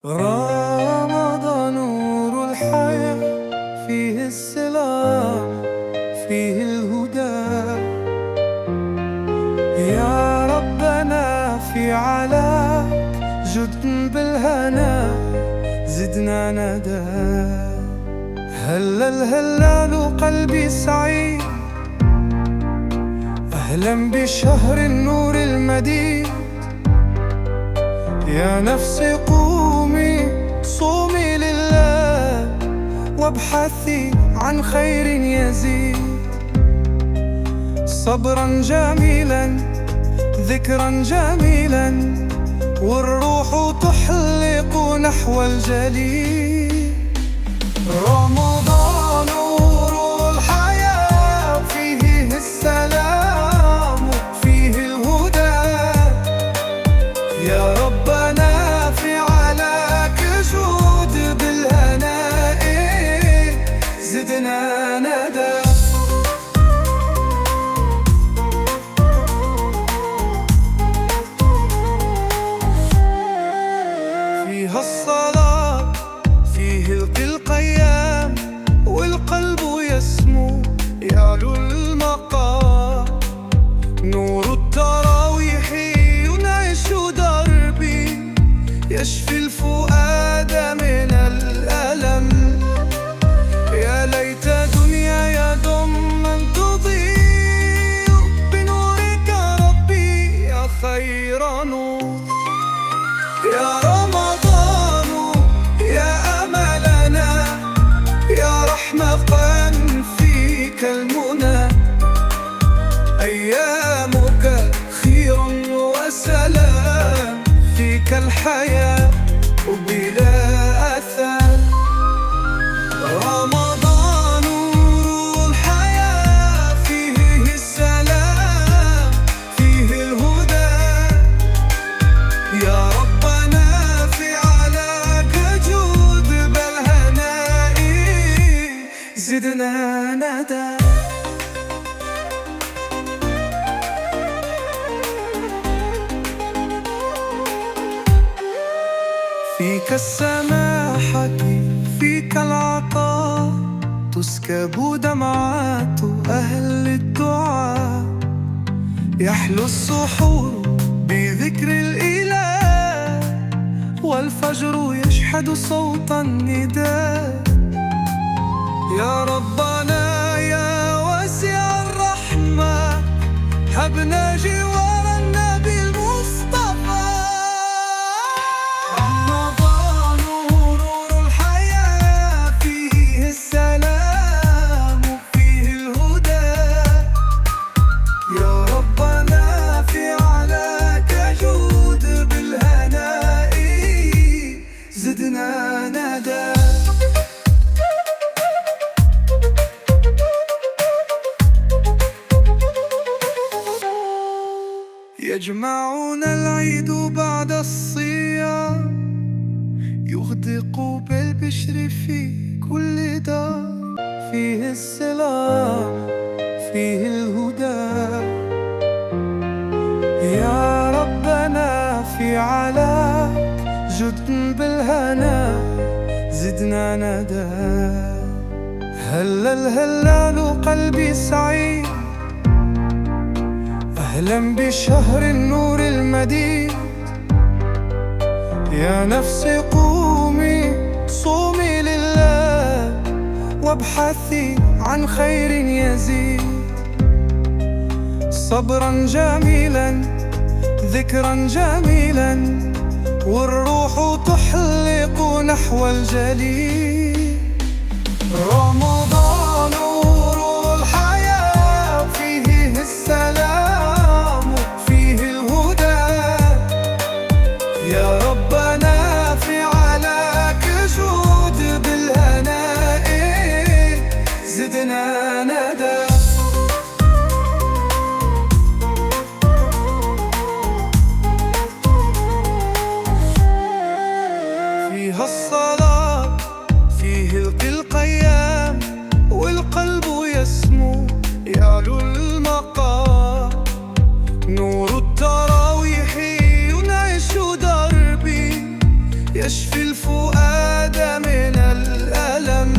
رمضان نور الحياة، فيه السلام، فيه الهدى. يا ربنا في علاك جد بالهنا، زدنا ندى. هلل هلال قلبي سعيد، أهلا بشهر النور المديد. يا نفسي قومي صومي لله، وابحثي عن خير يزيد. صبرا جميلا، ذكرا جميلا، والروح تحلق نحو الجليل. رمضان نور الحياة، فيه السلام، فيه الهدى. يا ربنا في علاك جود بالهناء، زدنا ندى. فيها الصلاة، فيه القيام، والقلب يسمو يعلو المقام. نور التراويح ينعش دربي، يشفي الفؤاد من الألم. يا ليت دنياي دوما تضيء بنورك ربي يا خير نور. يا رمضان يا أملنا، يا رحمة فيك المنى. أيامك خير وسلام، فيك الحياة وبلا أثر. رمضان نور الحياة، فيه السلام، فيه الهدى. يا ربنا في علاك جود بالهناء، زدنا ندى. فيك السماحة، فيك العطاء، تسكب دمعات أهل الدعاء. يحلو السحور بذكر الإله، والفجر يشحذ صوت النداء. يا ربنا يا واسع الرحمة، هبنا جوار النبي المصطفى. رمضان نور الحياة، فيه السلام، فيه الهدى. يا ربنا في علاك جود بالهناء، زدنا ندى. يجمعنا العيد بعد الصيام، يغدق بالبشر في كل دار. فيه السلام، فيه الهدى. يا ربنا في علاك جد بالهنا، زدنا ندى. هلل هلال قلبي سعيد، أهلا بشهر النور المديد. يا نفسي قومي صومي لله، وابحثي عن خير يزيد. صبرا جميلا، ذكرا جميلا، والروح تحلق نحو الجليل. رمضان نور الحياة، فيه السلام، فيه الهدى. يا ربنا في علاك جود بالهناء، زدنا ندى. فيها الصلاة، فيه القيام، والقلب يسمو يعلو المقام. نور التراويح يشفي الفؤاد من الألم.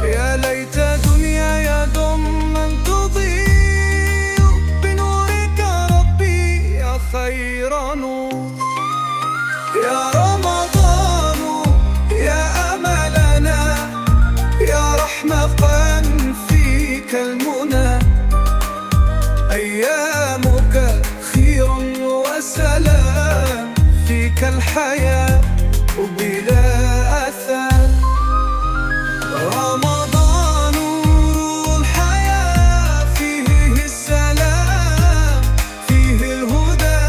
يا ليت دنياي دوما تضيء بنورك ربي يا خير نور. يا رمضان يا أملنا، يا رحمة فيك المنى، أيامك خير وسلام، فيك الحياة وبلا أثر. رمضان نور الحياة، فيه السلام فيه الهدى.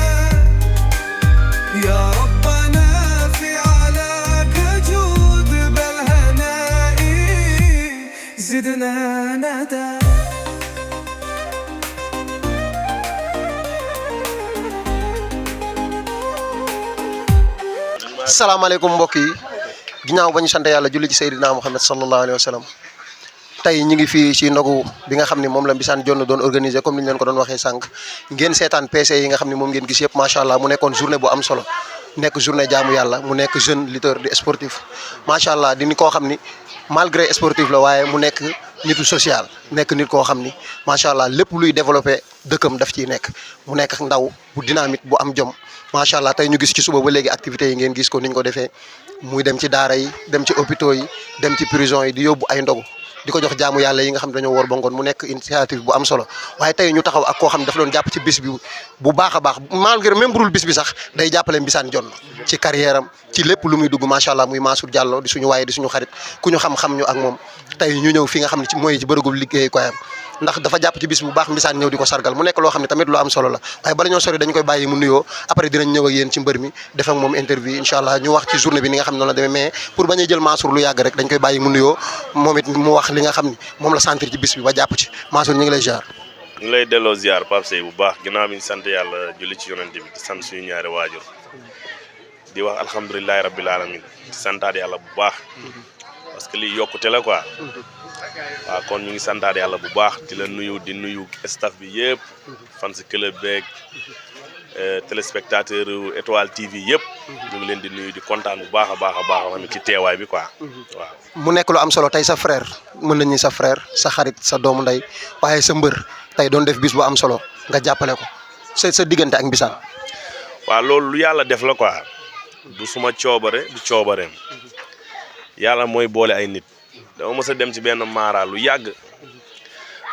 يا ربنا في علاك جود بالهناء زدنا ندى. salaamaaleykum mbokk yi ginnaaw ba ñu sant yàlla julli ci Seydina Muhammad sallallahu alayhi wa sallam tey ñu ngi fii ci ndogu bi nga xam ne moom la Mbissane Dione doon organisé comme ni ñu leen ko doon waxee sànq ngeen seetaan PC yi nga xam ne moom ngeen gis yëpp macha allah mu nekkoon journée bu am solo nekk journée jaamu yàlla mu nekk jeune lutteur di sportif macha allah di ni koo xam ni malgré sportif la waaye mu nekk nitu social nekk nit koo xam ni macha allah lépp luy développé dëkkam daf ciy nekk mu nekk ndaw bu dynamique bu am jom. macha allah tey ñu gis ci suba ba léegi activités yi ngeen gis ko ni ñu ko defee muy dem ci daara yi dem ci hôpitaux yi dem ci prison yi di yóbbu ay ndogu di ko jox jaamu yàlla yi nga xam ne dañoo woor ba ngoon mu nekk initiative bu am solo waaye tey ñu taxaw ak koo xam ne dafa doon jàpp ci bis bi bu baax a baax malgré même burul bis bi sax day jàppale Mbissane Dione ci carrière am ci lépp lu muy dugg macha allah muy Mansour Diallo di suñu waaye di suñu xarit ku ñu xam-xam ñu ak moom tey ñu ñëw fi nga xam ne ci mooy ci bërëgub liggéey koyam ndax dafa jàpp ci bis bu baax Mbissane ñëw di ko sargal mu nekk loo xam ne tamit lu am solo la waaye bala ñoo sori dañu koy bàyyi mu nuyoo après dinañ ñëw ak yéen ci mbër mi def ak moom interview incha allah ñu wax ci journée bi ni nga xam ne noonu la demee mais pour bañ a jël Mansour lu yàgg rek dañ koy bàyyi mu nuyoo moom it mu wax li nga xam ne moom la sentir ci bis bi ba jàpp ci Mansour ñu ngi lay ziar. ñu ngi lay delloo ziar Pape Seye bu baax ginnaaw bi ñu sant yàlla julli ci yonent bi di sant suñu ñaari waajur di wax alhamdulilahi rabbil alamin di santaat yàlla bu baax parce que lii yokkute la quoi waaw kon ñu ngi santaat yàlla bu baax di la nuyu di nuyu staff bi yëpp fan si club beeg téléspectateur Étoile TV yëpp ñu ngi leen di nuyu di kontaan bu baax a baax a baax tamit ci teewaay bi quoi waaw. mu nekk lu am solo tey sa frère mën nañu sa frère sa xarit sa doomu ndey waaye sa mbër tey doon def bis bu am solo nga jàppale ko sa diggante ak Mbissane. waaw loolu lu yàlla def la quoi du suma coobare du coobareem yàlla mooy boole ay nit. dama mës a dem ci benn maara lu yàgg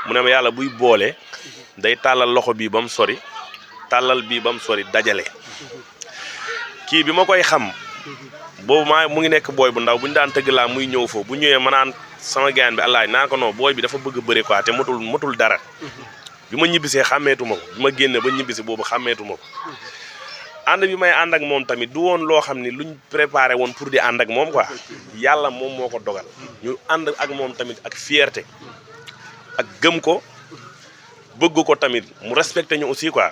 mu ne ma yàlla buy boole day tàllal loxo bii ba mu sori tàllal bii ba mu sori dajale kii bi ma koy xam boobu maa mu ngi nekk booy bu ndaw bu ñu daan tëgg laa muy ñëw foofu bu ñëwee ma naan sama gaan bi allaaj naa ko non booy bi dafa bëgg a bëre quoi te motul dara bi ma ñibbisee xàmmeetu ma ko bi ma génne ba ñibbisi boobu xàmmeetu ma ko ànd bi may ànd ak moom tamit du woon loo xam ni luñ préparé woon pour di ànd ak moom quoi yàlla moom moo ko dogal ñu ànd ak moom tamit ak fierté ak gëm ko bëgg ko tamit mu respecté ñu aussi quoi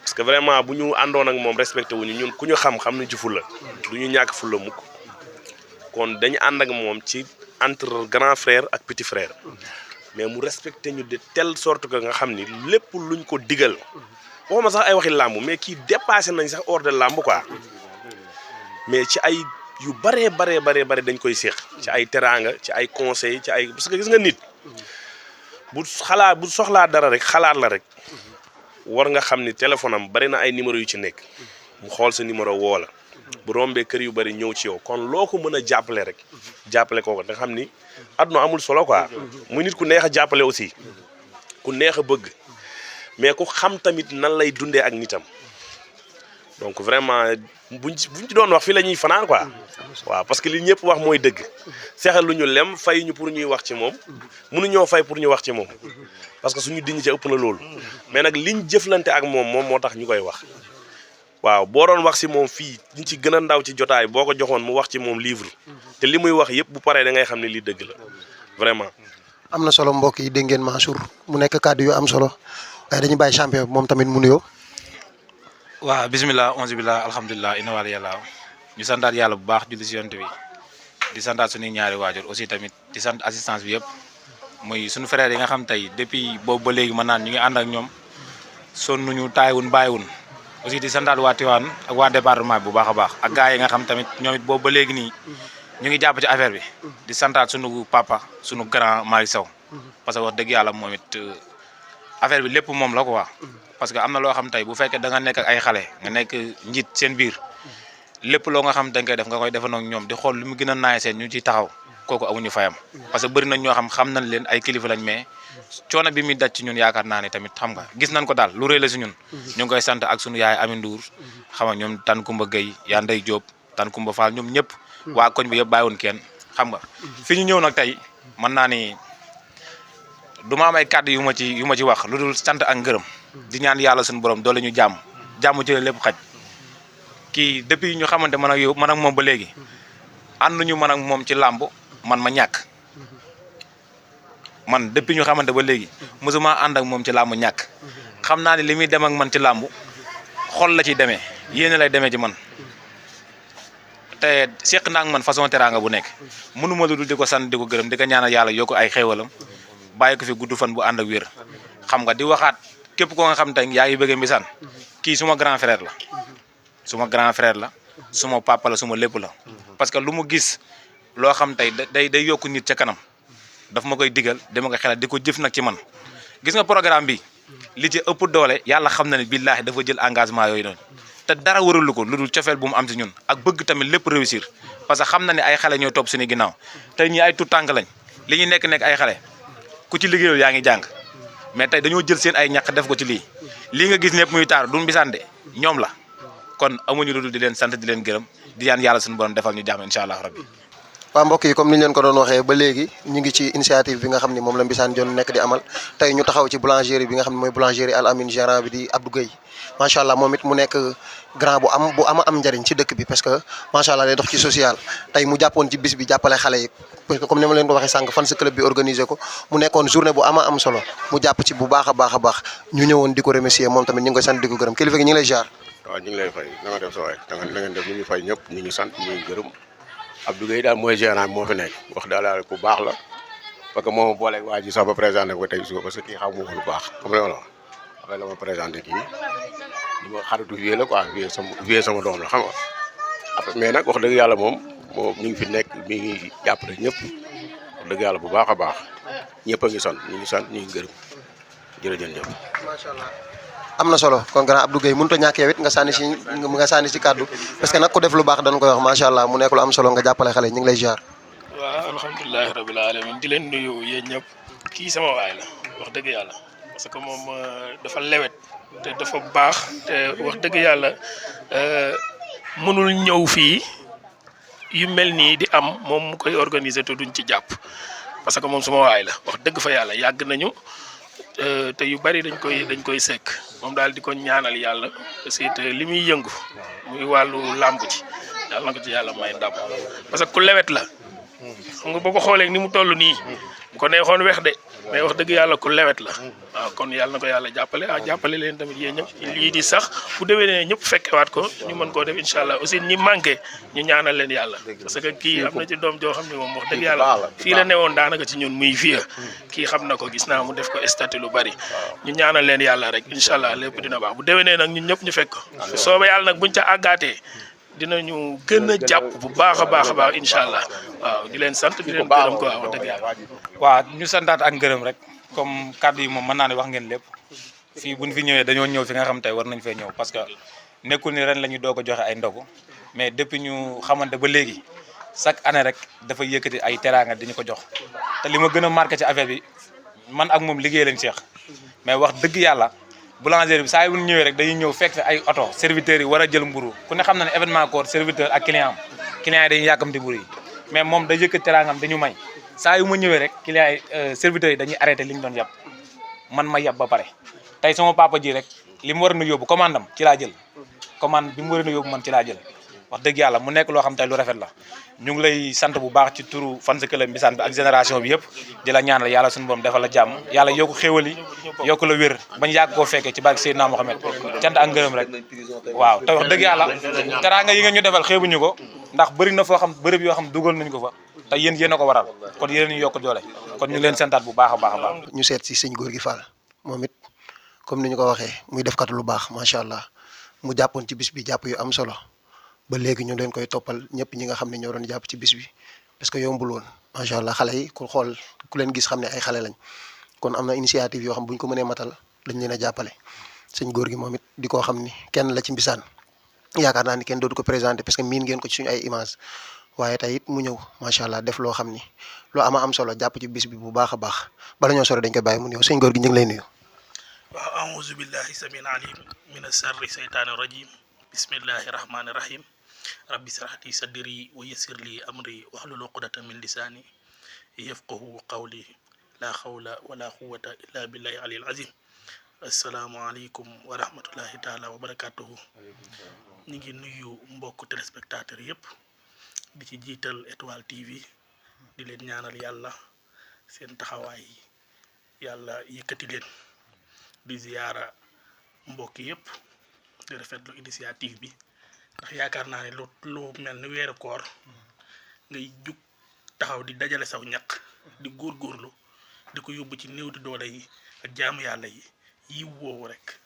parce que vraiment bu ñu àndoon ak moom respecté wuñu ñun ku ñu xam-xam ni ci fulla du ñu ñàkk fulla mukk kon dañu ànd ak moom ci entre grand frère ak petit frère mais mu respecté ñu de telle sorte que nga xam ni lépp luñ ko digal waxuma sax ay waxi làmb mais kii dépassé nañ sax hors de làmb quoi mais ci ay yu baree dañ koy séq ci ay teraanga ci ay conseil ci ay parce que gis nga nit bu soxlaa dara rek xalaat la rek war nga xam ni téléphone am bari na ay numéro yu ci nekk mu xool sa numéro woo la bu rombee kër yu bari ñëw ci yow kon loo ko mën a jàppale rek jàppale ko nga xam ni àdduna amul solo quoi muy nit ku neex a jàppale aussi ku neex a bëgg mais ku xam tamit nan lay dundee ak nitam donc vraiment buñ ci doon wax fii la ñuy fanaan quoi waaw parce que li ñëpp wax mooy dëgg sexal lu ñu lem fay ñu pour ñuy wax ci moom mënuñoo fay pour ñu wax ci moom parce que suñu dignité ëpp na loolu mais nag liñ jëflante ak moom moo tax ñu koy wax waaw boo doon wax ci moom fii ñu ci gën a ndaw ci jotaay boo ko joxoon mu wax ci moom livre te li muy wax yëpp bu paree da ngay xam ne lii dëgg la vraiment. am na solo mbokk yi dégg ngeen Mansour mu nekk kàddu yu am solo. waaye dañuy bàyyi champion bi moom tamit mu nuyoo. waaw bisimilah onze billah alhamdulilah inna wala yàlla ñu santaat yàlla bu baax julli si yonent bi di santaat suñuy ñaari waajur aussi tamit di sant assistance bi yëpp muy suñu frère yi nga xam tey depuis boobu ba léegi mën naan ñu ngi ànd ak ñoom sonnuñu taayiwun bàyyiwun aussi di santaat waa Tivaouane ak waa département bi bu baax a baax ak gars yi nga xam tamit ñoom it boobu ba léegi nii ñu ngi jàpp ci affaire bi di santaat sunu papa sunu grand Malick Sow parce que wax dëgg yàlla moom it affaire bi lépp moom la quoi parce que am na loo xam tey bu fekkee da nga nekk ak ay xale nga nekk njiit seen biir lépp loo nga xam dañ koy def nga koy defandoo ak ñoom di xool lu mu gën a naay seen ñu ciy taxaw kooku amuñu fayam parce que bëri nañ ñoo xam nañ leen ay kilifa lañ mais coono bi muy daj ci ñun yaakaar naa ne tamit xam nga gis nañ ko daal lu rëy la si ñun ñu ngi koy sant ak sunu yaay Ami Ndour xam nga ñoom Tan Kumba Gueye yaa Ndey Diop Tan Kumba Fall ñoom ñëpp waa koñ bi yëpp bàyyiwoon kenn xam nga fi ñu ñëw nag tey mën naa ni du ma am ay kàddu yu ma ci wax lu dul sant ak ngërëm di ñaan yàlla suñu borom doole ñu jàmm ci lépp xaj kii depuis ñu xamante man ak moom ba léegi ànduñu man ak moom ci làmb man ma ñàkk man depuis ñu xamante ba léegi mosuma ànd ak moom ci làmb ñàkk xam naa ne li muy dem ak man ci làmb xol la ciy demee yéene lay demee ci man te seq naa ak man façon teraanga bu nekk mënuma lu dul di ko sant di ko gërëm di ko ñaanal yàlla yokk ay xéewalam bàyyi ko fi gudd fan bu ànd ak wér xam nga di waxaat képp ko nga xam tey yaa ngi bëgg Mbissane kii suma grand frère la suma papa la suma lépp la parce que lu mu gis loo xam tey day yokku nit ca kanam daf ma koy digal dama koy xelal di ko jëf nag ci man gis nga programme bi li ci ëpp doole yàlla xam na ne billaahi dafa jël engagement yooyu noonu te dara waralu ko lu dul cofeel bu mu am ci ñun ak bëgg tamit lépp réussir parce que xam na ne ay xale ñoo topp suñu ginnaaw tey ñi ay tout tànk lañ li ñuy nekk ay xale ku ci liggéeyul yaa ngi jàng mais tey dañoo jël seen ay ñàkk def ko ci lii nga gis ñëpp muy taar du Mbissane de ñoom la kon amuñu lu dul di leen sant di leen gërëm di ñaan yàlla suñu borom defal ñu jàmm incha allah rabbi. waaw mbokk yi comme ni ñu leen ko doon waxee ba léegi ñu ngi ci initiative bi nga xam ni moom la Mbissane Dione nekk di amal tey ñu taxaw ci boulangerie bi nga xam ne mooy boulangerie Al Amine gérant bi di Abdou Gueye macha allah moom it mu nekk grand bu am njëriñ ci dëkk bi parce que macha allah day dox ci social tey mu jàppoon ci bis bi jàppale xale yi parce que comme ni ma leen ko waxee sànq fan sa club bi organisé ko mu nekkoon journée bu am solo mu jàpp ci bu baax a baax ñu ñëwoon di ko remercier moom tamit ñu ngi koy sant di ko gërëm kilifa gi ñu ngi lay jaar. waaw ñu ngi lay fay na nga def sa waay na ngeen def ñu ngi fay ñëpp ñu ngi sant ñu ngi gërëm Abdou Gueye daal mooy gérant moo fi nekk wax daal ku baax la parce que moo ma booleeg waa ji sax ba présenté ko tey suba parce que kii xaw ma ko lu baax xam nga loolu après la ma présenté kii li ma xaritu vie la quoi vie sama doom la xam nga après mais nag wax dëgg yàlla moom mi ngi fi nekk mi ngi jàppale ñëpp wax dëgg yàlla bu baax a baax ñëpp a ngi sant ñu ngi gërëm jërëjëf. macha allah am na solo kon grand Abdou Gueye mënut a ñàkk yow it nga sànni si kàddu parce que nag ku def lu baax dañ koy wax macha allah mu nekk lu am solo nga jàppale xale ñu ngi lay jaar. waaw alhamdulilah rabil alamin di leen nuyu yéen ñëpp kii sama waay la wax dëgg yàlla parce que moom dafa lewet te dafa baax te wax dëgg yàlla mënul ñëw fii yu mel nii di am moom mu koy organiser te duñ ci jàpp parce que moom sama waay la wax dëgg fa yàlla yàgg nañu. te yu bari dañ koy sekk moom daal di ko ñaanal yàlla aussi te li muy yëngu muy wàllu làmb ji yàlla na ko ci yàlla may ndam parce que ku lewet la xam nga boo ko xoolee ni mu toll nii bu ko neexoon weex de mais wax dëgg yàlla ku lewet la waaw kon yàlla na ko yàlla jàppale leen tamit yéen ñëpp lii di sax bu déwénee ñëpp fekkewaat ko ñu mën koo def incha allah aussi ñi manqué ñu ñaanal leen yàlla parce que kii am na ci doom joo xam ne moom wax dëgg yàlla fii la newoon daanaka ci ñun muy fii kii xam na ko gis naa mu def ko statut lu bari ñu ñaanal leen yàlla rek incha allah lépp dina baax bu déwénee nag ñun ñëpp ñu fekk ko soobee yàlla nag buñ ca àggaatee dinañu gën a jàpp bu baax a baax incha allah waaw di leen sant di leen gërëm quoi wax dëgg yàlla. waaw ñu santaat ak ngërëm rek comme kàddu yi moom mën naa ne wax ngeen lépp fii buñ fi ñëwee dañoo ñëw fi nga xam tey war nañ fee ñëw parce que nekkul ni ren la ñu doog a joxe ay ndogu mais depuis ñu xamante ba léegi chaque année rek dafa yëkkati ay teraanga di ñu ko jox te li ma gën a marqué ci affaire bi man ak moom liggéey lañ seex mais wax dëgg yàlla. boulangerie bi saa yu ñëwee rek dañuy ñëw fekk ay oto serviteurs yi war a jël mburu ku ne xam na ne événement koor serviteur ak client yi dañuy yàkkamti mburu yi mais moom da yëkkat teraangam dañu may saa yu ma ñëwee rek client yi serviteurs yi dañuy arrêté li ñu doon yàpp man ma yàpp ba pare tey sama papa ji rek li mu war a yóbbu commande am ci laa jël commande bi mu war a yóbbu man ci laa jël wax dëgg yàlla mu nekk loo xam tey lu rafet la ñu ngi lay sant bu baax ci turu fan sa club Mbissane bi ak génération bi yëpp di la ñaanal yàlla suñu borom defal la jàmm yàlla yokku xéwal yi yokku la wér bañ yàgg koo fekkee ci barke Seydina Mohamed cant ak ngërëm rek waaw te wax dëgg yàlla teraanga yi nga ñu defal xeebuñu ko ndax bëri na foo xam bërëb yoo xam dugal nañ ko fa te yéen a ko waral kon yéen ñu yokk doole kon ñu leen santaat bu baax a baax ñu seet si sëñ Gorgui Fall moom it comme ni ñu ko waxee muy defkat lu baax macha allah mu jàppoon ci bis bi jàpp yu am solo ba léegi ñu leen koy toppal ñëpp ñi nga xam ne ñoo doon jàpp ci bis bi parce que yombul woon macha allah xale yi ku xool ku leen gis xam ne ay xale lañ kon am na initiative yoo xam bu ñu ko mënee matal dañ leen a jàppale sëñ góor gi moom it di koo xam ni kenn la ci Mbissane yaakaar naa ni kenn dootu ko présenté parce que miin ngeen ko ci suñu ay image waaye tey it mu ñëw macha allah def loo xam ni loo am solo jàpp ci bis bi bu baax a baax bala ñoo sore dañ koy bàyyi mu ñëw sëñ góor gi ñu ngi lay nuyu. waaw aouzu billahi samin alim min sarri seytaani rajim bismillahi rahmani rahim rabbi israh li sadri wa yassir li amri wahlul uqdatan min lisaani yafqahu qawli la hawla wala quwwata illa billahi aliyil azim assalaamu aleykum wa rahmatullahi taala wa barakatuhu ñu ngi nuyu mbokk téléspectateur yëpp di ci jiital Étoile TV di leen ñaanal yàlla seen taxawaay yàlla yëkkati leen di ziyaara mbokk yëpp di rafetlu initiative bi ndax yaakaar naa ne lu mel ni weeru koor ngay jug taxaw di dajale saw ñaq di góorgóorlu di ko yóbbu ci néew di doole yi ak jaamu yàlla yi yiw woowu rek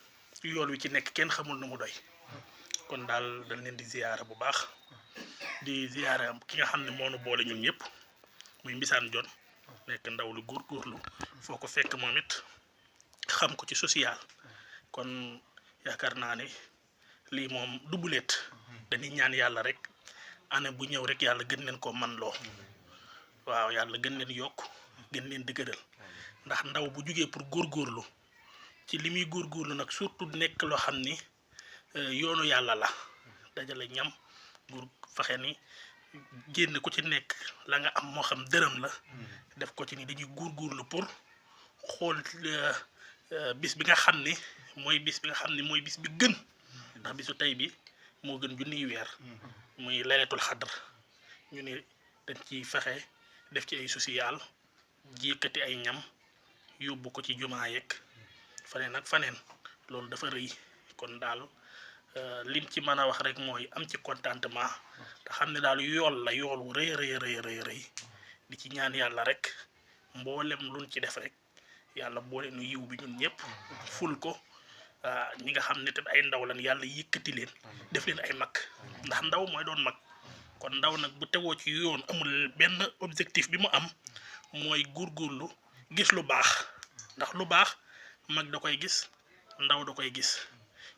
yool wi ci nekk kenn xamul nu mu doy kon daal dañ leen di ziyaara bu baax di ziyaara ki nga xam ne moo nu boole ñun ñëpp muy Mbissane Dione nekk ndaw lu góorgóorlu foo ko fekk moom it xam ko ci social kon yaakaar naa ne lii moom dubuleet dañuy ñaan yàlla rek année bu ñëw rek yàlla gën leen ko man loo waaw yàlla gën leen yokk gën leen dëgëral ndax ndaw bu jugee pour góorgóorlu ci li muy góorgóorlu nag surtout nekk loo xam ni yoonu yàlla la dajale ñam góor fexe ni génn ku ci nekk la nga am moo xam dërëm la def ko ci ni dañuy góorgóorlu pour xool bis bi nga xam ni mooy bis bi nga xam ni mooy bis bi gën ndax bisu tey bi moo gën junniy weer muy laylatul xadr ñu ni dañ ci fexe def ci ay social jékkati ay ñam yóbbu ko ci jumaa yeeg faneen ak faneen loolu dafa rëy kon daal lim ci mën a wax rek mooy am ci contentement te xam ne daal yool la yool wu rëy rëy di ci ñaan yàlla rek mboolem luñ ci def rek yàlla boole nu yiw bi ñun ñëpp ful ko ñi nga xam ne te ay ndaw lan yàlla yëkkati leen def leen ay mag ndax ndaw mooy doon mag kon ndaw nag bu tegoo ci yoon amul benn objectif bi mu am mooy góorgóorlu gis lu baax ndax lu baax mag da koy gis ndaw da koy gis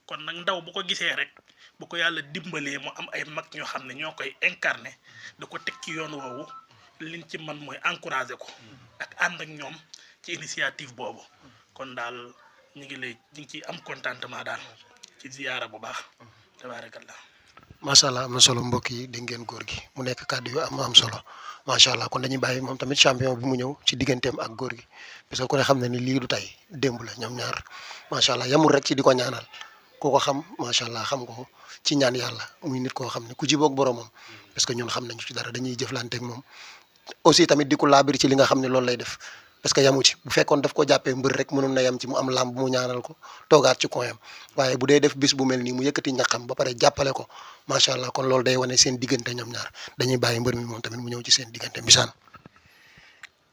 kon nag ndaw bu ko gisee rek bu ko yàlla dimbalee mu am ay mag ñoo xam ne ñoo koy incarné da ko teg ci yoon woowu liñ ci man mooy encouragé ko ak ànd ak ñoom ci initiative boobu kon daal ñu ngi ci am contentement daal ci ziyaara bu baax tabaarakallah macha allah am na solo mbokk yi dégg ngeen góor gi mu nekk kàddu yu am solo macha allah kon dañuy bàyyi moom tamit champion bi mu ñëw ci digganteem ak góor gi parce que ku ne xam na ni lii du tey démb la ñoom ñaar macha allah yamul rek ci di ko ñaanal ku ko xam macha allah xam ko ci ñaan yàlla muy nit koo xam ne ku jiboog boromam parce que ñun xam nañu ci dara dañuy jëflante ak moom aussi tamit di ko laabir ci li nga xam ne loolu lay def parce que yamu ci bu fekkoon daf ko jàppee mbër rek mënoon na yam ci mu am làmb mu ñaanal ko toogaat ci coin am waaye bu dee def bis bu mel nii mu yëkkati ñaqam ba pare jàppale ko macha allah kon loolu day wane seen diggante ñoom ñaar dañuy bàyyi mbër mi moom tamit mu ñëw ci seen diggante Mbissane.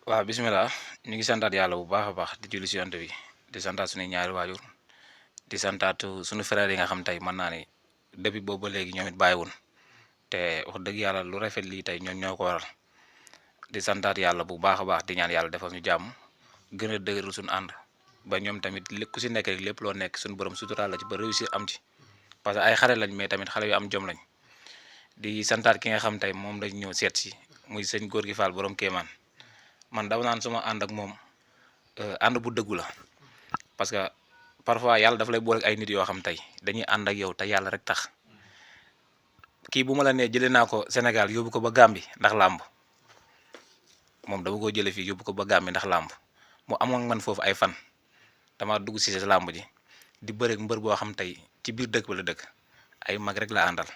waaw bisimilah ñu ngi santaat yàlla bu baax a baax di julli si yonent bi di santaat suñuy ñaari waajur di santaat suñu frère yi nga xam tey mën naa ne depuis boobu ba léegi ñoom it bàyyiwun te wax dëgg yàlla lu rafet lii tey ñoom ñoo ko waral di santaat yàlla bu baax a baax di ñaan yàlla defal ñu jàmm gën a dëgëral suñu ànd ba ñoom tamit ku si nekk rek lépp loo nekk suñu borom suturaal la ci ba réussir am ci parce que ay xale lañ mais tamit xale yu am jom lañ di santaat ki nga xam tey moom lañ ñëw seet si muy sëñ góor gi Fall borom Kéemaan man daw naan suma ànd ak moom ànd bu dëggu la parce que parfois yàlla dafa lay boole ay nit yoo xam tey dañuy ànd ak yow te yàlla rek tax kii bu ma la nee jëlee naa ko Sénégal yóbbu ko ba Gambie ndax làmb moom dama ko jëlee fii yóbbu ko ba Gambie ndax làmb mu amoon man foofu ay fan dama dugg si làmb ji di bëreeg mbër boo xam tey ci biir dëkk ba la dëkk ay mag rek la àndal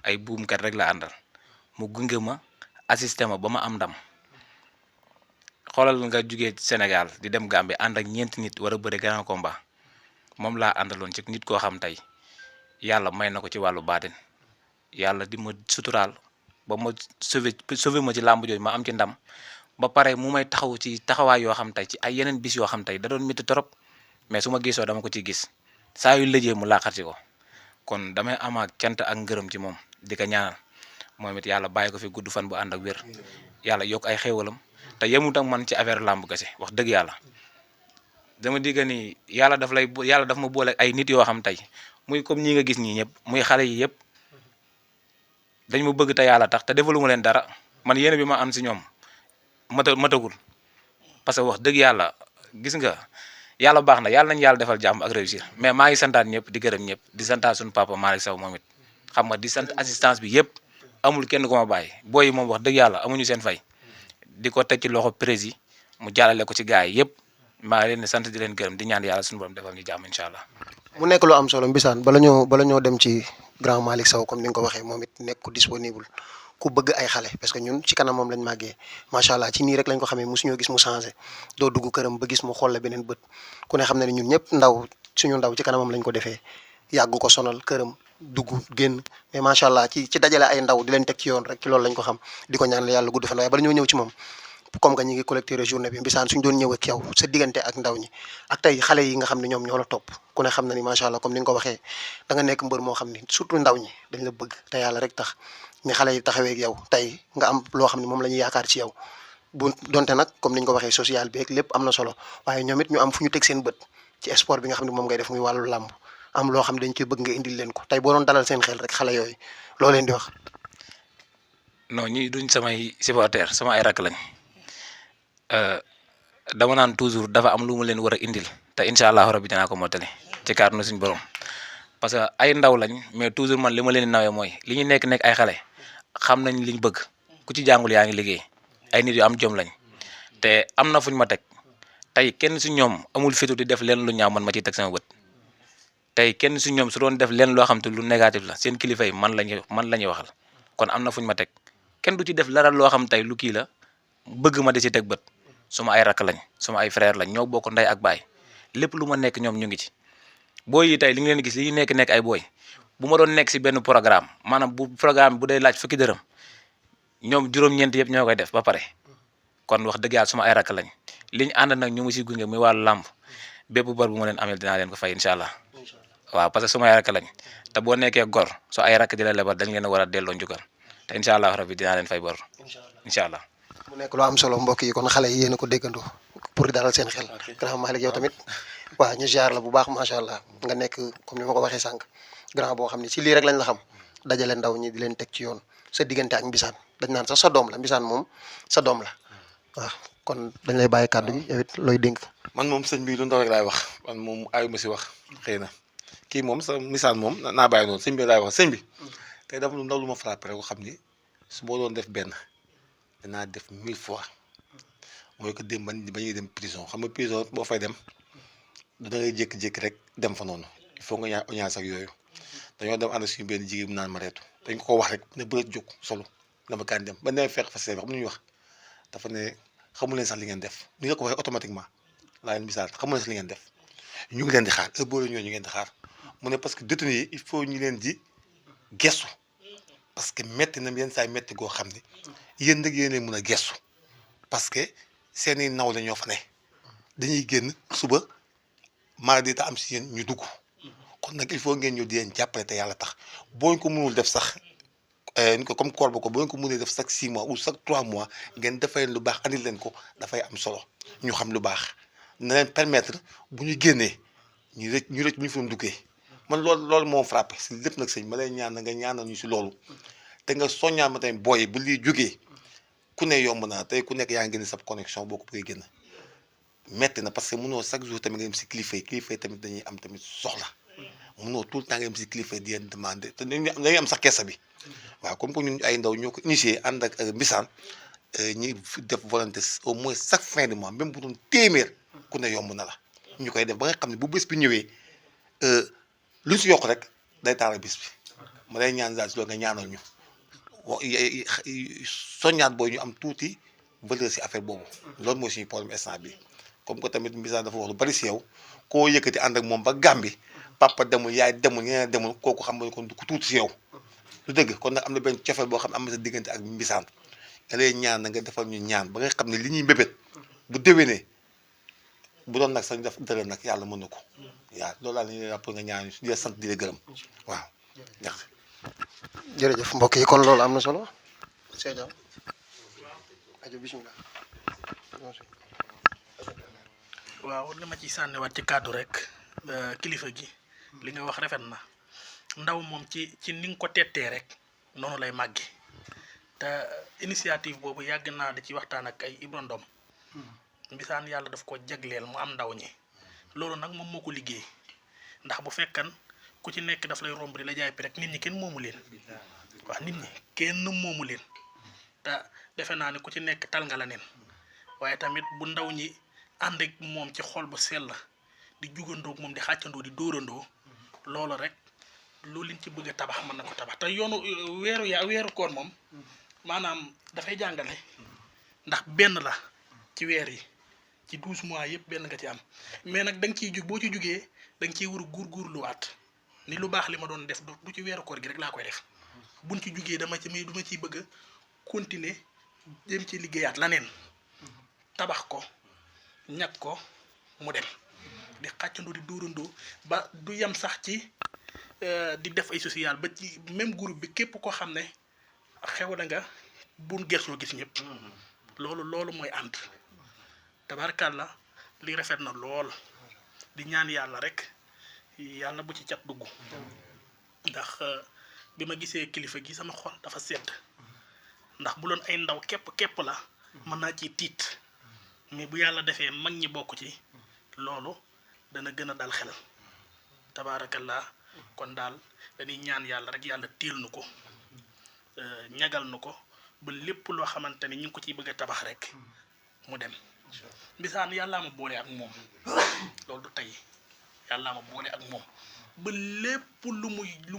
ay buumkat rek la àndal mu gunge ma assisté ma ba ma am ndam xoolal nga jugee Sénégal di dem Gambie ànd ak ñeenti nit war a bëre grand combat moom laa àndaloon ci nit koo xam tey yàlla may na ko ci wàllu baatin yàlla di ma suturaal ba ma sauvé ma ci làmb jooju ma am ci ndam ba pare mu may taxaw ci taxawaay yoo xam tey ci ay yeneen bis yoo xam tey da doon métti trop mais su ma gisoo dama ko ci gis saa yu lëjee mu laaxati ko kon damay amaat cant ak ngërëm ci moom di ko ñaanal moom it yàlla bàyyi ko fi gudd fan bu ànd ak wér yàlla yokk ay xéewalam te yemut ak man ci affaire làmb kese wax dëgg yàlla dama digga ni yàlla daf ma boole ay nit yoo xam tey muy comme ñi nga gis ñii ñëpp muy xale yi yëpp dañ ma bëgg te yàlla tax te defalu ma leen dara man yéene bi ma am si ñoom matagul parce que wax dëgg yàlla gis nga yàlla baax na yàlla nañu yàlla defal jàmm ak réussir mais maa ngi santaat ñëpp di gërëm ñëpp di santaat suñu papa Malick Sow moom it xam nga di sant assistance bi yëpp amul kenn ku ma bàyyi booy yi moom wax dëgg yàlla amuñu seen fay di ko teg ci loxo prési mu jàllale ko ci gars yi yëpp maa ngi leen di sant di leen gërëm di ñaan yàlla suñu borom defal ñu jàmm incha allah. mu nekk lu am solo Mbissane bala ñoo dem ci grand Malick Sow comme ni nga ko waxee moom it nekk ku disponible ku bëgg ay xale parce que ñun ci kanam moom lañ màggee macha allah ci nii rek lañ ko xamee mosuñoo gis mu changé doo dugg këram ba gis mu xool la beneen bët ku ne xam ne ne ñun ñëpp suñu ndaw ci kanamam lañ ko defee yàggu ko sonal këram dugg génn mais macha allah ci dajale ay ndaw di leen teg ci yoon rek ci loolu lañ ko xam di ko ñaanal yàlla gudd fan waaye bala ñoo ñëw ci moom comme que ñi ngi collecté journée bi Mbissane suñ doon ñëw ak yow sa diggante ak ndaw ñi ak tey xale yi nga xam ne ñoom ñoo la topp ku ne xam na ni macha allah comme ni nga ko waxee da nga nekk mbër moo xam ni surtout ndaw ñi dañ la bëgg te yàlla rek tax ni xale yi taxawee ak yow tey nga am loo xam ne moom la ñuy yaakaar ci yow bu donte nag comme ni ñu ko waxee social bi ak lépp am na solo waaye ñoom it ñu am fu ñu teg seen bët ci sport bi nga xam ne moom ngay def muy wàllu làmb am loo xam ne dañ koy bëgg nga indil leen ko tey boo doon dalal seen xel rek xale yooyu loo leen di wax. non ñi duñ samay supporter sama ay rakk lañ dama naan toujours dafa am lu mu leen war a indil te incha allahu rabi dinaa ko mottali ci kàttanu suñu borom parce que ay ndaw lañ mais toujours man li ma leen di nawee mooy li ñu nekk ay xale xam nañ liñ bëgg ku ci jàngul yaa ngi liggéey ay nit yu am jom lañ te am na fuñ ma teg tey kenn si ñoom amul fitu di def leen lu ñaaw man ma ciy teg sama bët tey kenn si ñoom su doon def leen loo xam te lu négatif la seen kilifa yi man la ñuy waxal kon am na fuñ ma teg kenn du ci def dara loo xam tey lu kii la bëgg ma di ci teg bët suma ay rakk lañ suma ay frère lañ ñoo bokk ndey ak baay lépp lu ma nekk ñoom ñu ngi ci booy yi tey li nga leen gis li ñu nekk ay booy bu ma doon nekk si benn programme maanaam bu programme bu day laaj fukki dërëm ñoom juróom-ñeent yëpp ñoo koy def ba pare kon wax dëgg yàlla suma ay rakk lañ li ñu ànd nag ñu ngi si gunge muy wàllu làmb bépp bor bu ma leen amel dinaa leen ko fay incha allah waaw parce que suma ay rakk lañ te boo nekkee gor so ay rakk di la lebal dañ leen a war a delloo njukkal te incha allah rabbi dinaa leen fay bor incha allah. mu nekk lu am solo mbokk yi kon xale yi yéen a ko déggandoo pour dalal seen xel grand Malick yow tamit waaw ñu ziar la bu baax macha allah nga nekk comme ni ma ko waxee sànq grand boo xam ne ci lii rek lañ la xam dajale ndaw ñi di leen teg ci yoon sa diggante ak Mbissane dañ naan sax sa doom la Mbissane moom sa doom la waaw kon dañ lay bàyyi kàddu gi yow it looy dénk. man moom sëñ bi lu ndaw rek laay wax man moom ayu ma si wax xëy na kii moom sa Mbissane moom naa bàyyi noonu sëñ bi laay wax sëñ bi tey dafa lu ndaw lu ma frappé rek ko xam ni su boo doon def benn danaa def 1000 fois mooy que dem ba ñuy dem prison xam nga prison boo fay dem da ngay jékki-jékki rek dem fa noonu il faut nga ñaan audience ak yooyu dañoo dem ànd suñu benn jigéen mu naan ma reetu dañ ko wax rek ne bëreet jóg solo dama kaan dem ba nee fekk fa seen xam nu ñuy wax dafa ne xamu leen sax li ngeen def ni nga ko waxee automatiquement laa leen misaal xamu leen sax li ngeen def ñu ngi leen di xaar heure boo la ñëwee ñu ngeen di xaar mu ne parce que détenu yi il faut ñu leen di gestu parce que metti na yenn saa yi metti goo xam ne yéen nag yéen leen mën a gestu parce que seeni naw la ñoo fa ne dañuy génn suba maladie ta am si yéen ñu dugg kon nag il faut ngeen ñëw di leen jàppale te yàlla tax boo ñu ko mënul def sax ni ko comme koor ba ko boo ñu ko mënee def chaque 6 mois ou chaque 3 mois ngeen dafay lu baax andil leen ko dafay am solo ñu xam lu baax na leen permettre bu ñu génnee ñu rëcc bu ñu fa duggee man loolu moo frappé si lépp nag sëñ ma lay ñaan nga ñaanal ñu si loolu te nga soññaa ma tamit booy bu lii jógee ku ne yomb na tey ku nekk yaa ngi génn sa connexion boo ko bëggee génn metti na parce que mënoo chaque jour tamit nga dem si kilifa yi tamit dañuy am tamit soxla mënoo tout le temps nga dem si kilifa yi di leen demander te dañuy am sax keesa bi waaw comme que ñun ay ndaw ñoo ko initié ànd ak Mbissane ñi def volonté au moins chaque fin de mois même bu doon téeméer ku ne yomb na la ñu koy def ba nga xam ne bu bés bi ñëwee lu ñu si yokk rek day taara bés bi ma lay ñaan daal si loolu nga ñaanal ñu soññaat booy ñu am tuuti valeur si affaire boobu loolu mooy suñu problème instant bi comme que tamit Mbissane dafa wax lu bari si yow koo yëkkati ànd ak moom ba Gàmbi papa demul yaay demul ñeneen demul kooku xam nga kon du ko tuuti si yow lu dëgg kon nag am na benn cofeel boo xam ne am na sa diggante ak Mbissane nga lay ñaan na nga defal ñu ñaan ba nga xam ne li ñuy mbébét bu déwénee bu doon nag sax def dara nag yàlla mën na ko waaw loolu daal la ñuy pour nga ñaan di la sant di la gërëm waaw merci. jërëjëf mbokk yi kon loolu am na solo. Seydou ajo bismillah. waaw li ma ci sànniwaat ci kàddu rek kilifa gi li nga wax rafet na ndaw moom ci ni nga ko tettee rek noonu lay màgge te initiative boobu yàgg naa da ci waxtaan ak ay Ibra Ndom mbisaan yàlla daf ko jagleel mu am ndaw ñi loolu nag moom moo ko liggéey ndax bu fekkan ku ci nekk daf lay romb di la jaay rek nit ñi kenn moomu leen waaw nit ñi kenn moomu leen te defe naa ne ku ci nekk tal nga la neen waaye tamit bu ndaw ñi ànd ak moom ci xol bu sell di jugandoo moom di xàccandoo di dóorandoo loolu rek loolu liñ ci bëgg a tabax mën na ko tabax te yoonu weeru koor moom maanaam dafay jàngale ndax benn la ci weer yi ci 12 mois yëpp benn nga ci am mais nag da nga ciy jug boo ci jugee da nga ciy war a góorgóorluwaat ni lu baax li ma doon def du ci weeru koor gi rek laa koy def buñ ci jugee dama ciy bëgg a continuer dem ci liggéeyaat laneen tabax ko ñag ko mu dem di xàccandoo di dóorandoo ba du yem sax ci di def ay social ba ci même groupe bi képp ko xam ne xew na nga buñ gersoo gis ñëpp loolu mooy ànd tabarkàlla li rafet na lool di ñaan yàlla rek yàlla bu ci cat dugg ndax bi ma gisee kilifa gi sama xol dafa sedd ndax bu loon ay ndaw képp la mën naa ci tiit mais bu yàlla defee mag ñi bokk ci loolu dana gën a dal xel tabaarakallah kon daal dañuy ñaan yàlla rek yàlla téel nu ko ñagal nu ko ba lépp loo xamante ni ñu ngi ko ciy bëgg a tabax rek mu dem mbisaan yàllaa ma boole ak moom loolu du tey yàllaa ma boole ak moom ba lépp lu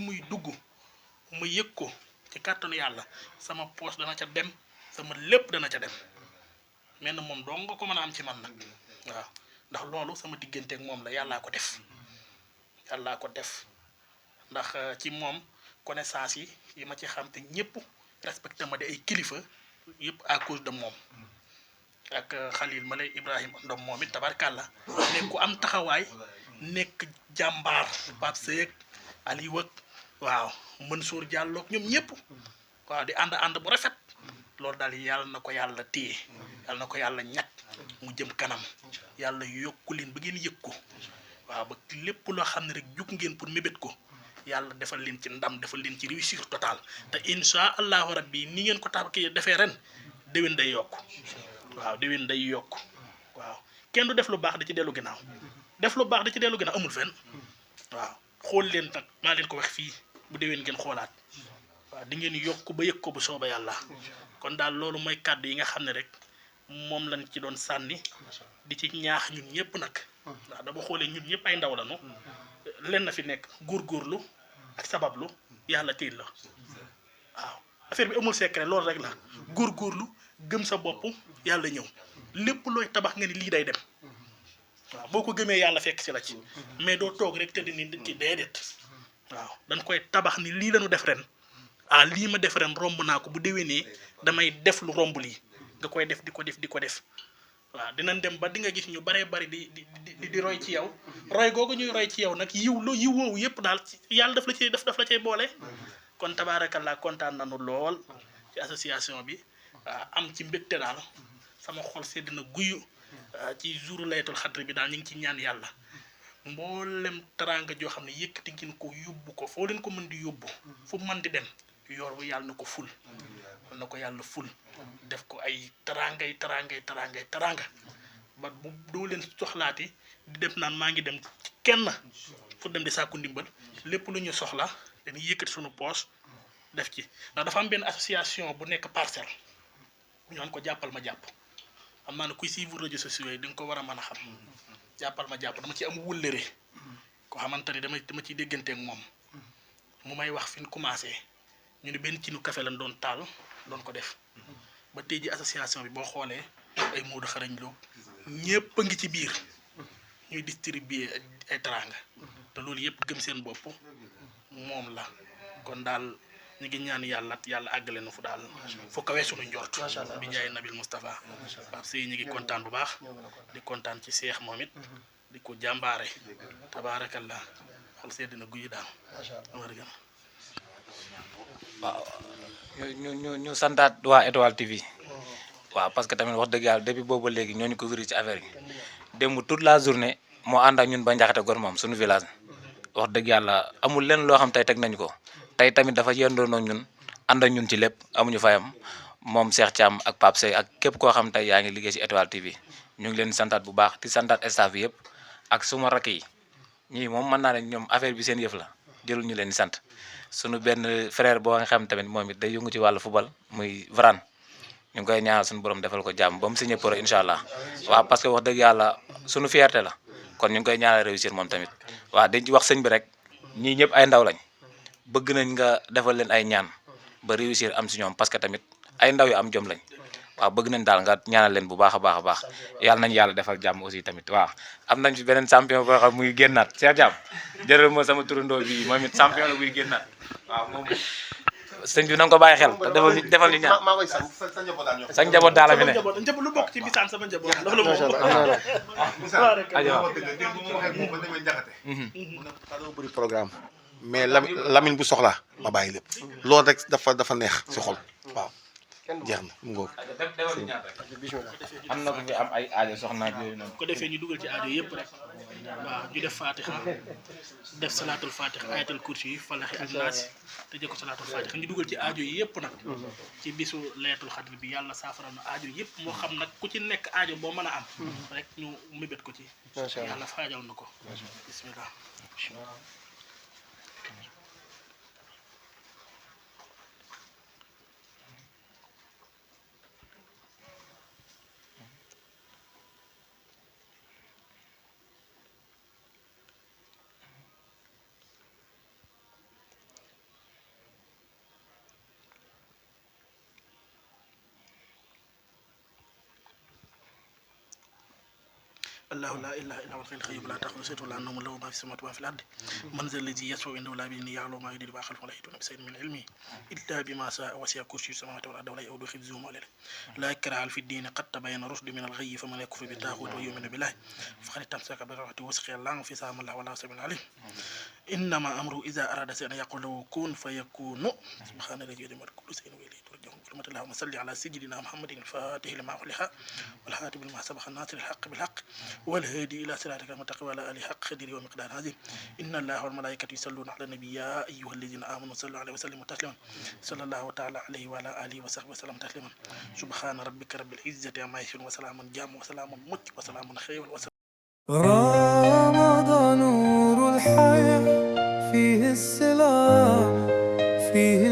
muy dugg mu yëg ko ci kàttanu yàlla sama poos dana ca dem sama lépp dana ca dem mel na moom dong nga ko mën a am ci man nag waaw ndax loolu sama diggante ak moom la yàllaa ko def ndax ci moom connaissance yi ma ci xam te ñëpp respecté ma di ay kilifa yëpp à cause de moom ak Khalil ma lay Ibrahima Ndom moom it tabarkàlla nekk ku am taxawaay nekk jàmbaar Pape Seyek Aliou ak waaw Mansour Diallo ñoom ñëpp waaw di ànd bu rafet loolu daal yàlla na ko yàlla téye yàlla na ko yàlla ñàkk mu jëm kanam yàlla yokku leen ba ngeen yëg ko waaw ba lépp loo xam ne rek jug ngeen pour mébét ko yàlla defal leen ci ndam defal leen ci réussir total te insha allahu rabbi ni ngeen ko tax ki defee ren déwén day yokk waaw déwén day yokk waaw kenn du def lu baax da ci dellu ginnaaw def lu baax da ci dellu ginnaaw amul fenn waaw xool leen nag maa leen ko wax fii bu déwén ngeen xoolaat waaw di ngeen yokk ba yëg ko bu sooba yàlla kon daal loolu mooy kàddu yi nga xam ne rek moom lañ ci doon sànni di ci ñaax ñun ñëpp nag ndax dama xoolee ñun ñëpp ay ndaw lañu len na fi nekk góorgóorlu ak sabablu yàlla tiil la waaw affaire bi amul secret loolu rek la góorgóorlu gëm sa bopp yàlla ñëw lépp looy tabax nga ni lii day dem waaw boo ko gëmee yàlla fekk si la ci mais doo toog rek te di ni ci déedéet waaw dañ koy tabax ni lii lañu def ren lii ma def ren romb naa ko bu déwénee damay def lu romb lii nga koy def di ko def waaw dinañ dem ba di nga gis ñu baree bari di roy ci yow roy googu ñuy roy ci yow nag yiw woowu yëpp daal yàlla daf la cay boole kon tabaarakallaa kontaan nañu lool ci association bi am ci mbégte daal sama xol sedd na guyu ci jouru laytul xadri bi daal ñu ngi ci ñaan yàlla mboolem teraanga joo xam ne yëkkati ngeen ko yóbbu ko foo leen ko mën di yóbbu fu mën di dem yor bu yàlla na ko ful na ko yàlla ful def ko ay teraanga ba bu doo leen soxlaati di dem naan maa ngi dem ci kenn fu dem di sàkku ndimbal lépp lu ñu soxla dañuy yëkkati suñu poche def ci ndax dafa am benn association bu nekk Parcelles ñu naan ko jàppal ma jàpp xam naa ne kuy suivre réseaux sociaux yi di nga ko war a mën a xam jàppal ma jàpp dama ci am wëllëre ko xamante ni dama ciy déggante ak moom mu may wax fi ñu commencé ñu ne benn cinu café lañ doon taal doon ko def ba tey ji association bi boo xoolee ay Modou Xarañ Lo ñëpp a ngi ci biir ñuy distribuer ay teraanga te loolu yëpp gëm seen bopp moom la kon daal ñu ngi ñaan yàlla àggale na fu daal fu kawee suñu njort bi jaay Nabil Moustapha Pape Seye ñu ngi kontaan bu baax di kontaan ci seex moom it di ko jàmbaare tabaarakallah xol sedd na guyi daal waaw ñu santaat waa Étoile TV waaw parce que tamit wax dëgg yàlla depuis boobu ba léegi ñoo ñu ko wéri ci affaire yi démb toute la journée moo ànd ak ñun ba Njaxate Gor moom suñu village wax dëgg yàlla amul lenn loo xam tey teg nañu ko tey tamit dafa yendoon ak ñun ànd ak ñun ci lépp amuñu fayam moom Cheikh Thiam ak Pape Sey ak képp koo xam tey yaa ngi liggéey ci Étoile TV ñu ngi leen di santaat bu baax di santaat staff bi yëpp ak suma rakk yi ñii moom mën naa ne ñoom affaire bi seen yëf la jëlul ñu leen di sant suñu benn frère boo nga xam tamit moom it day yëngu ci wàllu football muy Varane ñu ngi koy ñaanal suñu borom defal ko jàmm ba mu signé pro incha allah waaw parce que wax dëgg yàlla suñu fierté la kon ñu ngi koy ñaanal réussir moom tamit waaw dañ ci wax sëñ bi rek ñii ñëpp ay ndaw lañ bëgg nañ nga defal leen ay ñaan ba réussir am si ñoom parce que tamit ay ndaw yu am jom lañ waaw bëgg nañ daal nga ñaanal leen bu baax a baax a baax yàlla nañ yàlla defal jàmm aussi tamit waaw am nañ fi beneen champion boo xam muy génnaat Cheikh Thiam jërël ma sama turandoo bi moom it champion la buy génnaat waaw moom sëñ bi na nga ko bàyyi xel te defal ñu ñaan sa njaboot daal la fi ne njaboot lu bokk ci bisaan sama njaboot loolu dañoo bëri programme mais Lamine bu soxlaa ma bàyyi lépp loolu rek dafa neex si xol waaw jeex na mu ngoog am na ko fi am ay aajo soxna ak yooyu noonu ko defee ñu dugal ci aajo yëpp rek waaw ñu def fatiha def salaatul fatiha ayatul kursi yi falaxi ak naasi te jëkko salaatul fatiha ñu dugal ci aajo yi yëpp nag ci bisu leetul xadr bi yàlla saafara na aajo yëpp moo xam nag ku ci nekk aajo boo mën a am rek ñu mébét ko ci yàlla faajal na ko bismillah الله لا اله الا هو الحي القيوم لا تاخذه سنه ولا نوم له ما في السماوات وما في الارض من ذا الذي يشفع عنده لا باذنه يعلم ما يدري ما خلفه ولا يحيطون بشيء من علمه الا بما شاء وسع كرسيه السماوات والارض ولا يؤوده حفظهما لا إكراه في الدين قد تبين الرشد من الغي فمن يكفر بالطاغوت ويؤمن بالله فقد استمسك بالعروة الوثقى لا انفصام له ولا سبيل عليه انما امره اذا اراد شيئا يقول له كن فيكون سبحان الذي يدمر كل شيء واليه ترجعون كلمة اللهم صل على سيدنا محمد الفاتح لما أغلق والهادي لما سبق الناصر الحق بالحق والهادي الى صراطك المستقيم وعلى اله حق قدره ومقدار عظيم ان الله والملائكه يصلون على النبي يا ايها الذين امنوا صلوا عليه وسلموا تسليما صلى الله تعالى عليه وعلى اله وصحبه وسلم تسليما سبحان ربك رب العزه عما يصفون وسلام جام وسلام مت وسلام خير وسلام رمضان نور الحياة فيه السلام فيه